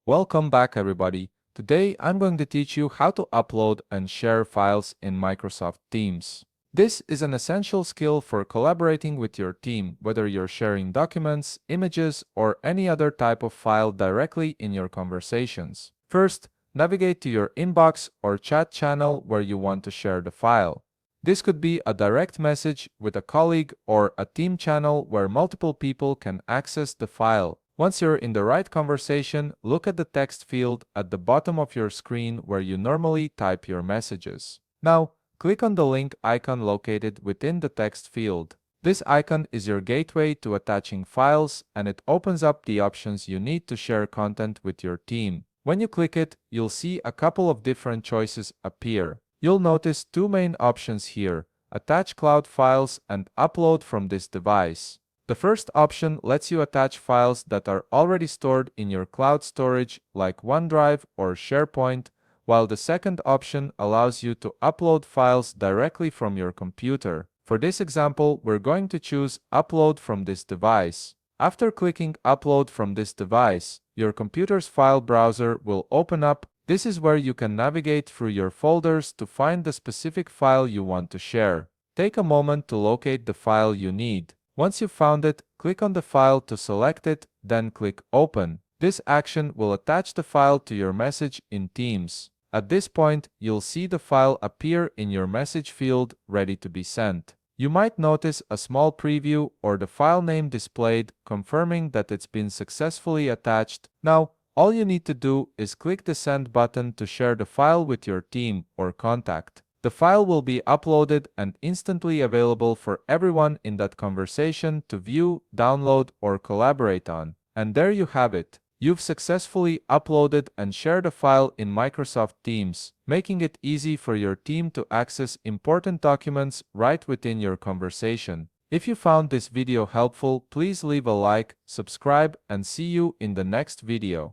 Welcome back, everybody. Today, I'm going to teach you how to upload and share files in Microsoft Teams. This is an essential skill for collaborating with your team, whether you're sharing documents, images, or any other type of file directly in your conversations. First, navigate to your inbox or chat channel where you want to share the file. This could be a direct message with a colleague or a team channel where multiple people can access the file. Once you're in the right conversation, look at the text field at the bottom of your screen where you normally type your messages. Now, click on the link icon located within the text field. This icon is your gateway to attaching files, and it opens up the options you need to share content with your team. When you click it, you'll see a couple of different choices appear. You'll notice two main options here: attach cloud files and upload from this device. The first option lets you attach files that are already stored in your cloud storage like OneDrive or SharePoint, while the second option allows you to upload files directly from your computer. For this example, we're going to choose Upload from this device. After clicking Upload from this device, your computer's file browser will open up. This is where you can navigate through your folders to find the specific file you want to share. Take a moment to locate the file you need. Once you've found it, click on the file to select it, then click Open. This action will attach the file to your message in Teams. At this point, you'll see the file appear in your message field, ready to be sent. You might notice a small preview or the file name displayed, confirming that it's been successfully attached. Now, all you need to do is click the Send button to share the file with your team or contact. The file will be uploaded and instantly available for everyone in that conversation to view, download, or collaborate on. And there you have it. You've successfully uploaded and shared a file in Microsoft Teams, making it easy for your team to access important documents right within your conversation. If you found this video helpful, please leave a like, subscribe, and see you in the next video.